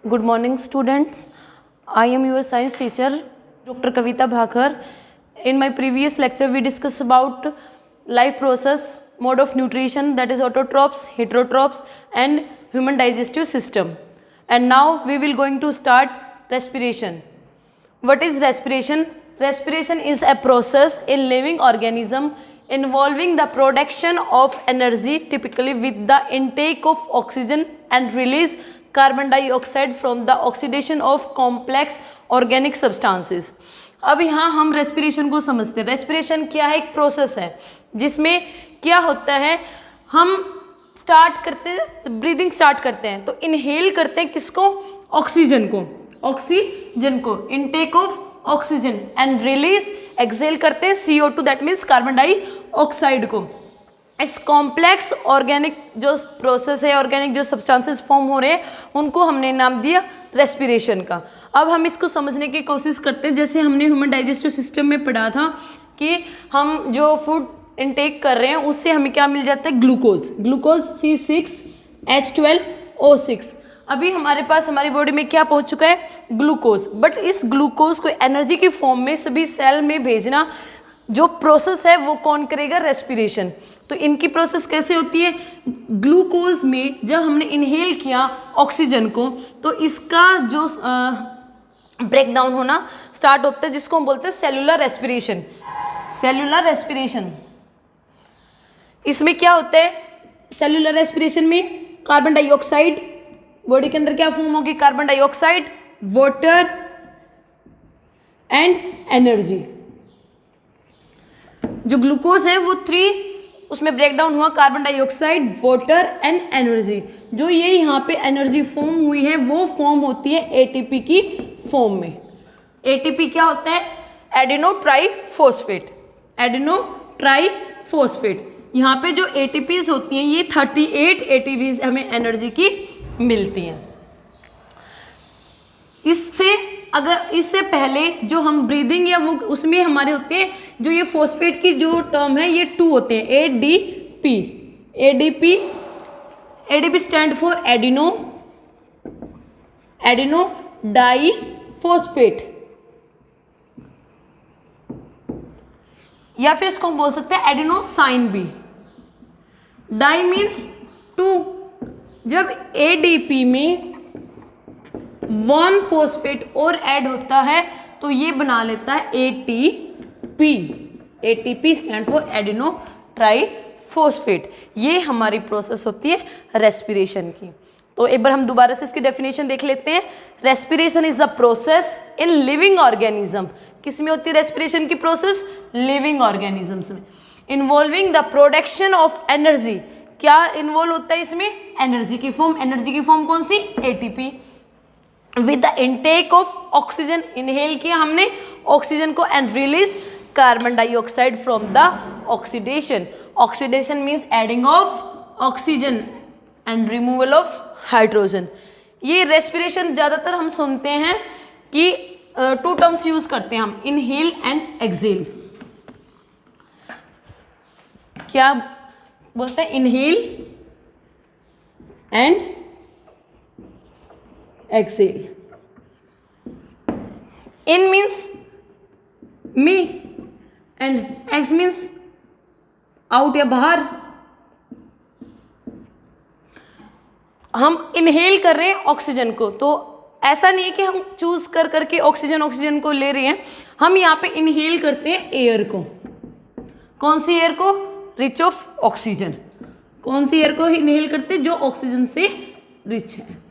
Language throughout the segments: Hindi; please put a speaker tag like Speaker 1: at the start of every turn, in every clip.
Speaker 1: Good morning, students. I am your science teacher, Dr. Kavita Bhakhar. In my previous lecture, we discussed about life process, mode of nutrition, that is autotrophs, heterotrophs, and human digestive system. And now we will going to start respiration. What is respiration? Respiration is a process in living organism involving the production of energy, typically with the intake of oxygen and release carbon dioxide from the oxidation of complex organic substances. अब यहाँ हम रेस्पिरेशन को समझते हैं. रेस्पिरेशन क्या है? एक प्रोसेस है जिसमें क्या होता है, हम स्टार्ट करते हैं, ब्रीदिंग स्टार्ट करते हैं तो इनहेल करते हैं किसको? ऑक्सीजन को. ऑक्सीजन को, intake of oxygen, and release exhale करते हैं CO2, that means carbon dioxide को. इस कॉम्प्लेक्स ऑर्गेनिक जो प्रोसेस है, ऑर्गेनिक जो सब्सटेंसेस फॉर्म हो रहे हैं, उनको हमने नाम दिया रेस्पिरेशन का. अब हम इसको समझने की कोशिश करते हैं. जैसे हमने ह्यूमन डाइजेस्टिव सिस्टम में पढ़ा था कि हम जो फूड इनटेक कर रहे हैं उससे हमें क्या मिल जाता है? ग्लूकोज. Glucose C6H12O6. अभी हमारे पास हमारी बॉडी में क्या पहुंच चुका है? ग्लूकोज. बट इस ग्लूकोज को एनर्जी की फॉर्म में सभी सेल में भेजना जो प्रोसेस है वो कौन करेगा? रेस्पिरेशन. तो इनकी प्रोसेस कैसे होती है? ग्लूकोज में जब हमने इनहेल किया ऑक्सीजन को तो इसका जो ब्रेक डाउन होना स्टार्ट होता है जिसको हम बोलते हैं सेलुलर रेस्पिरेशन. Cellular respiration. इसमें क्या होता है? सेलुलर रेस्पिरेशन में कार्बन डाइऑक्साइड बॉडी के अंदर क्या फॉर्म होगी? Carbon dioxide, water and energy. जो ग्लूकोज है वो 3 उसमें ब्रेक डाउन हुआ, carbon dioxide, water and energy. जो ये यहाँ पे एनर्जी फॉर्म हुई है वो फॉर्म होती है ATP की फॉर्म में. ATP क्या होता है? Adeno triphosphate. Adeno triphosphate. यहाँ पे जो ATPs होती हैं ये 38 ATPs हमें एनर्जी की मिलती हैं. इससे पहले जो हम ब्रीदिंग या वो उसमें हमारे होते हैं, जो ये फॉस्फेट की जो टर्म है ये 2 होते हैं, ADP stand for adeno diphosphate, या फिर इसको हम बोल सकते हैं एडिनोसाइन बी. Die means 2. जब ADP में 1 फॉस्फेट और ऐड होता है तो ये बना लेता है ATP. ATP stand for adeno triphosphate. ये हमारी प्रोसेस होती है रेस्पिरेशन की. तो एक बार हम दोबारा से इसकी डेफिनेशन देख लेते हैं. Respiration is a process in living organism. किस में होती है रेस्पिरेशन की प्रोसेस? लिविंग ऑर्गेनिजम्स में. Involving the production of energy. क्या इन्वॉल्व होता है इसमें? एनर्जी की फॉर्म. एनर्जी की फॉर्म कौन सी? ATP. With the intake of oxygen, inhale किया हमने ऑक्सीजन को, and release carbon dioxide from the oxidation. Oxidation means adding of oxygen and removal of hydrogen. ये रेस्पिरेशन ज़्यादातर हम सुनते हैं कि 2 टर्म्स यूज करते हैं हम, इनहेल एंड एक्सेल. क्या बोलते हैं? Inhale and exhale. In means मी एंड एक्स मीन्स आउट या बाहर. हम इनहेल कर रहे हैं ऑक्सीजन को, तो ऐसा नहीं है कि हम चूज कर करके ऑक्सीजन को ले रहे हैं. हम यहाँ पे इनहेल करते हैं एयर को. कौन सी एयर को? Rich of oxygen. कौन सी एयर को इनहेल करते हैं? जो ऑक्सीजन से रिच है.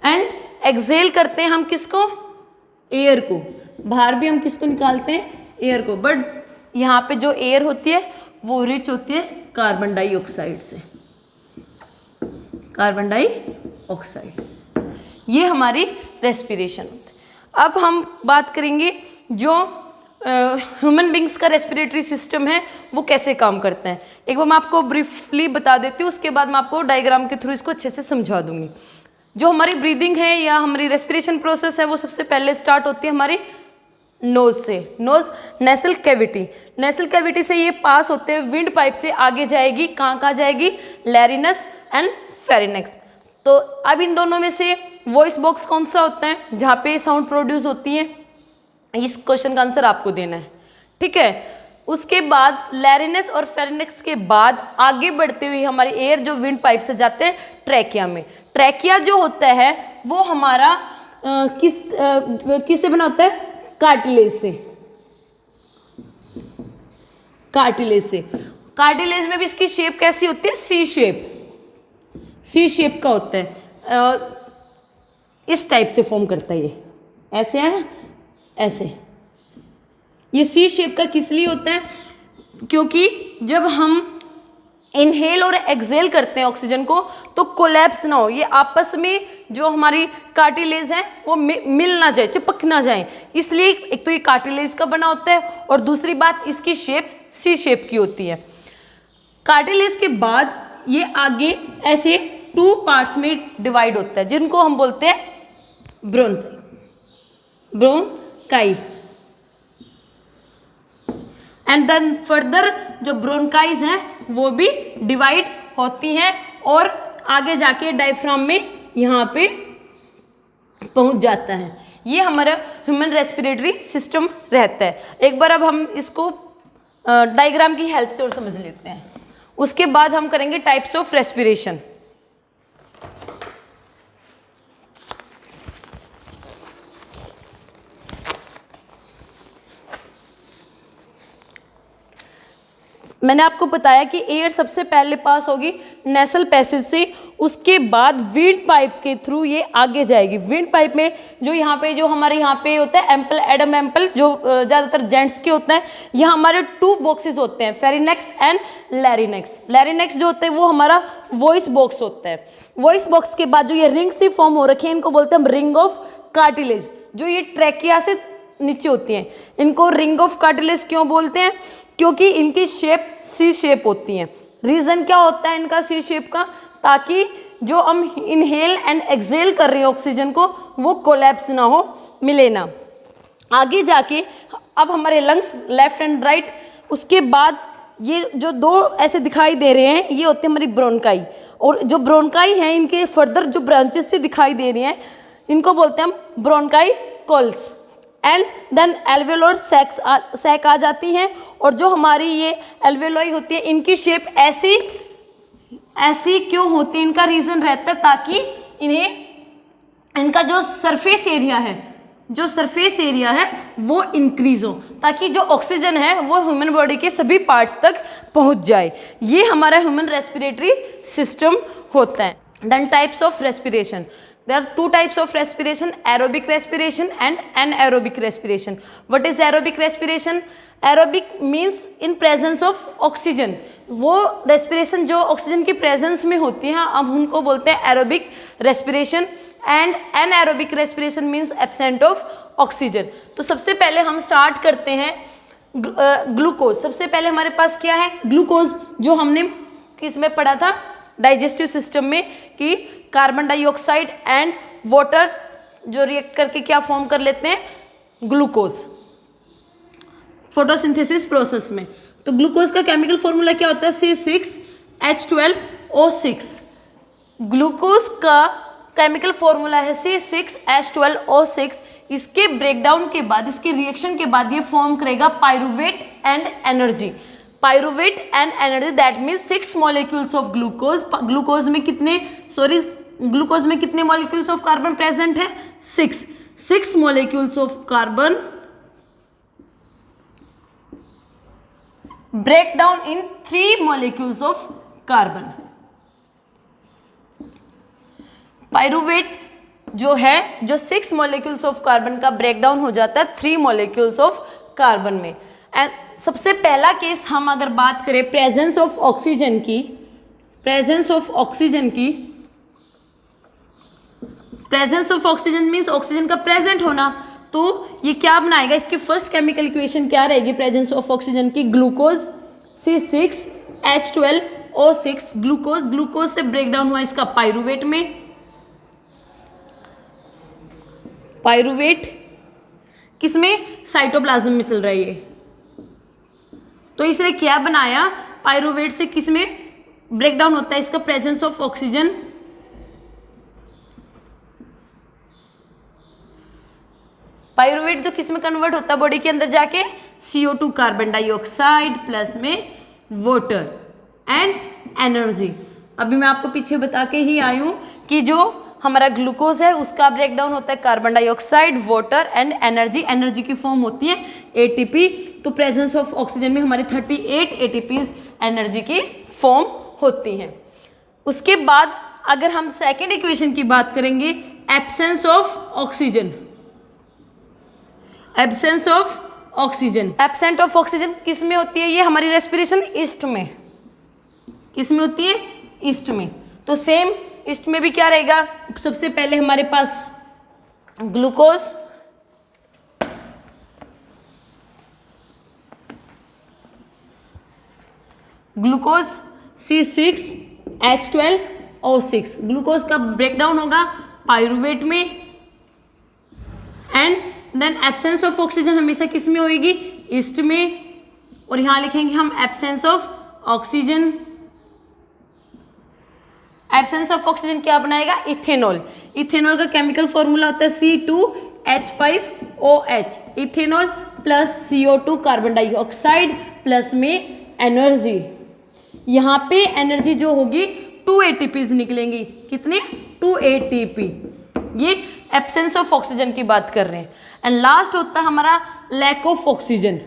Speaker 1: एंड एक्सेल करते हैं हम किसको? एयर को. बाहर भी हम किसको निकालते हैं? एयर को. बट यहाँ पे जो एयर होती है वो रिच होती है कार्बन डाइऑक्साइड से. Carbon dioxide. ये हमारी रेस्पिरेशन होती है. अब हम बात करेंगे जो ह्यूमन बींग्स का रेस्पिरेटरी सिस्टम है वो कैसे काम करता है. एक बार मैं आपको ब्रीफली बता देती हूँ, उसके बाद मैं आपको डायग्राम के थ्रू इसको अच्छे से समझा दूंगी. जो हमारी ब्रीदिंग है या हमारी रेस्पिरेशन प्रोसेस है वो सबसे पहले स्टार्ट होती है हमारी नोज से. Nose, nasal cavity. Nasal cavity से ये पास होते हैं विंड पाइप से आगे जाएगी. कहाँ जाएगी? लैरिनस एंड फेरिनेक्स. तो अब इन दोनों में से वॉइस बॉक्स कौन सा होता है जहाँ पे साउंड प्रोड्यूस होती है, इस क्वेश्चन का आंसर आपको देना है, ठीक है। उसके बाद लैरिनेक्स और फेरिनेक्स के बाद आगे बढ़ते हुए हमारी एयर जो विंड पाइप से जाते हैं ट्रैकिया में। ट्रैकिया जो होता है वो हमारा किससे बना होता है, कार्टिलेज से। कार्टिलेज में भी इसकी शेप कैसी होती है, सी शेप का होता है, इस टाइप से फॉर्म करता है, ये ऐसे है, ऐसे। ये सी शेप का किस लिए होता है, क्योंकि जब हम इनहेल और एक्सहेल करते हैं ऑक्सीजन को तो कोलैप्स ना हो, ये आपस में जो हमारी कार्टिलेज है वो मिल ना जाए, चिपक ना जाए, इसलिए एक तो ये कार्टिलेज का बना होता है और दूसरी बात इसकी शेप सी शेप की होती है। कार्टिलेज के बाद ये आगे ऐसे 2 पार्ट्स में डिवाइड होता है जिनको हम बोलते हैं ब्रोंकाई एंड देन फर्दर जो ब्रोंकाइज हैं वो भी डिवाइड होती हैं और आगे जाके डायफ्राम में यहाँ पे पहुँच जाता है। ये हमारा ह्यूमन रेस्पिरेटरी सिस्टम रहता है। एक बार अब हम इसको डायग्राम की हेल्प से और समझ लेते हैं, उसके बाद हम करेंगे टाइप्स ऑफ रेस्पिरेशन। मैंने आपको बताया कि एयर सबसे पहले पास होगी नेसल पैसेज से, उसके बाद विंड पाइप के थ्रू ये आगे जाएगी। विंड पाइप में जो हमारे यहाँ पे होता है एम्पल, एडम एम्पल, जो ज़्यादातर जेंट्स के होता है, यहाँ हमारे 2 बॉक्सेस होते हैं, फेरिनेक्स एंड लैरिनेक्स। लैरिनेक्स जो होता है वो हमारा वॉइस बॉक्स होता है। वॉइस बॉक्स के बाद जो ये रिंग से फॉर्म हो रखे हैं इनको बोलते हैं हम रिंग ऑफ कार्टिलेज, जो ये ट्रैकिया से नीचे होती हैं। इनको रिंग ऑफ कार्टिलेज क्यों बोलते हैं, क्योंकि इनकी शेप सी शेप होती है। रीज़न क्या होता है इनका सी शेप का, ताकि जो हम इनहेल एंड एक्सहेल कर रहे हैं ऑक्सीजन को वो कोलैप्स ना हो, मिले ना। आगे जाके अब हमारे लंग्स लेफ्ट एंड राइट, उसके बाद ये जो 2 ऐसे दिखाई दे रहे हैं ये होते हैं हमारी ब्रोंकाई, और जो ब्रोंकाई हैं इनके फर्दर जो ब्रांचेस से दिखाई दे रही हैं इनको बोलते हैं हम bronchioles. And then alveolar sac आ जाती हैं, और जो हमारी ये एल्वेलोई होती है इनकी शेप ऐसी क्यों होती है, इनका रीज़न रहता है ताकि इनका जो सरफेस एरिया है वो इंक्रीज हो, ताकि जो ऑक्सीजन है वो ह्यूमन बॉडी के सभी पार्ट्स तक पहुंच जाए। ये हमारा ह्यूमन रेस्पिरेटरी सिस्टम होता है। Then types of respiration, there are 2 types of respiration, aerobic respiration and anaerobic respiration. What is aerobic respiration? Aerobic means in presence of oxygen. वो respiration जो ऑक्सीजन की प्रेजेंस में होती है अब उनको बोलते हैं aerobic respiration, and anaerobic respiration means absent of oxygen. तो सबसे पहले हम स्टार्ट करते हैं ग्लूकोज। सबसे पहले हमारे पास क्या है, ग्लूकोज, जो हमने किस में पढ़ा था, डाइजेस्टिव सिस्टम में, कि कार्बन डाइऑक्साइड एंड वाटर जो रिएक्ट करके क्या फॉर्म कर लेते हैं, ग्लूकोज, फोटोसिंथेसिस प्रोसेस में। तो ग्लूकोज का केमिकल फॉर्मूला क्या होता है, C6H12O6। ग्लूकोज का केमिकल फॉर्मूला है C6H12O6। इसके ब्रेकडाउन के बाद, इसके रिएक्शन के बाद ये फॉर्म करेगा pyruvate and energy. Pyruvate and energy, that means 6 molecules of glucose. Glucose में कितने मॉलिक्यूल्स ऑफ कार्बन प्रेजेंट है, 6 molecules of carbon break down in 3 molecules of carbon. Pyruvate जो है, जो 6 मॉलिक्यूल्स ऑफ कार्बन का ब्रेक डाउन हो जाता है 3 मॉलिक्यूल्स ऑफ कार्बन में। एंड सबसे पहला केस हम अगर बात करें प्रेजेंस ऑफ ऑक्सीजन की, presence of oxygen means oxygen का प्रेजेंट होना, तो ये क्या बनाएगा, इसकी फर्स्ट केमिकल इक्वेशन क्या रहेगी प्रेजेंस ऑफ ऑक्सीजन की, ग्लूकोज C6H12O6। ग्लूकोज से ब्रेक डाउन हुआ इसका पायरूवेट में, पायरूवेट किसमें, साइटोप्लाज्म में चल रहा है ये, तो इसने क्या बनाया, पायरूवेट से किसमें ब्रेक डाउन होता है इसका प्रेजेंस ऑफ ऑक्सीजन, पायरुवेट जो किस में कन्वर्ट होता है बॉडी के अंदर जाके, CO2 कार्बन डाइऑक्साइड प्लस में वाटर एंड एनर्जी। अभी मैं आपको पीछे बता के ही आई हूँ कि जो हमारा ग्लूकोज है उसका ब्रेकडाउन होता है carbon dioxide, water and energy. Energy की फॉर्म होती है ATP। तो प्रेजेंस ऑफ ऑक्सीजन में हमारे 38 ATPs एनर्जी की फॉर्म होती हैं। उसके बाद अगर हम सेकेंड इक्वेशन की बात करेंगे, absence of oxygen. Absence of oxygen, absent of oxygen किस में होती है? ये हमारी रेस्पिरेशन ईस्ट में, किस में होती है? ईस्ट में। तो सेम ईस्ट में भी क्या रहेगा? सबसे पहले हमारे पास ग्लूकोज, ग्लूकोज C6H12O6। ग्लूकोज का ब्रेकडाउन होगा पायरुवेट में and then absence of oxygen हमेशा किस में होगी? ईस्ट में। और यहां लिखेंगे हम absence of oxygen. Absence of oxygen क्या बनाएगा? इथेनॉल। इथेनॉल का केमिकल फॉर्मूला होता है C2H5OH। Ethanol plus CO2 carbon dioxide plus में एनर्जी। यहाँ पे एनर्जी जो होगी 2 ATPs निकलेंगी। कितने? 2 ATP। ये एब्सेंस ऑफ ऑक्सीजन की बात कर रहे हैं। एंड लास्ट होता है हमारा lack of oxygen.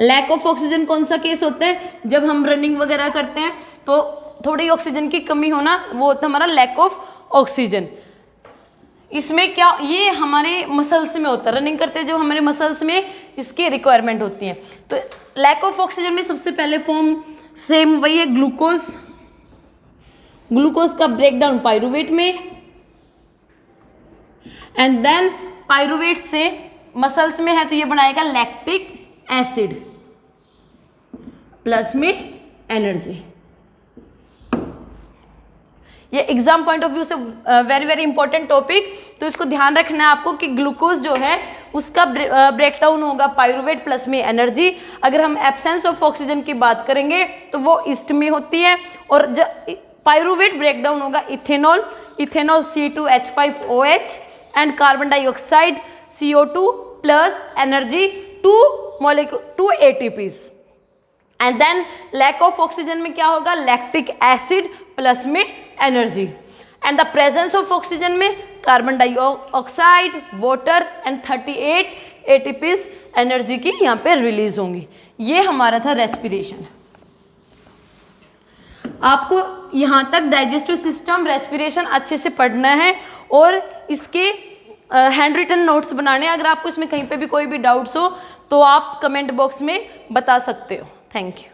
Speaker 1: Lack of oxygen कौन सा केस होता है? जब हम रनिंग वगैरह करते हैं तो थोड़ी ऑक्सीजन की कमी होना, वो होता है हमारा लैक ऑफ ऑक्सीजन। इसमें क्या, ये हमारे मसल्स में होता है। रनिंग करते हैं जो हमारे मसल्स में इसकी रिक्वायरमेंट होती है। तो लैक ऑफ ऑक्सीजन में सबसे पहले फॉर्म सेम वही है, ग्लूकोज। ग्लूकोज का ब्रेकडाउन पायरुवेट में एंड देन पायरुवेट से मसल्स में है तो ये बनाएगा लैक्टिक एसिड प्लस में एनर्जी। ये एग्जाम पॉइंट ऑफ व्यू से वेरी वेरी इंपॉर्टेंट टॉपिक, तो इसको ध्यान रखना है आपको कि ग्लूकोज जो है उसका ब्रेकडाउन होगा पायरुवेट प्लस में एनर्जी। अगर हम एब्सेंस ऑफ ऑक्सीजन की बात करेंगे तो वो ईस्ट में होती है। और पायरुवेट ब्रेकडाउन होगा ethanol, ethanol C2H5OH and carbon dioxide CO2 plus energy 2 ATPs। And then lack of oxygen में क्या होगा? लैक्टिक एसिड प्लस में energy. And the presence of oxygen में carbon dioxide, water and 38 ATPs energy की यहाँ पे रिलीज होंगी। ये हमारा था रेस्पिरेशन। आपको यहाँ तक डाइजेस्टिव सिस्टम, रेस्पिरेशन अच्छे से पढ़ना है और इसके हैंड रिटन नोट्स बनाने। अगर आपको इसमें कहीं पे भी कोई भी डाउट्स हो तो आप कमेंट बॉक्स में बता सकते हो। Thank you.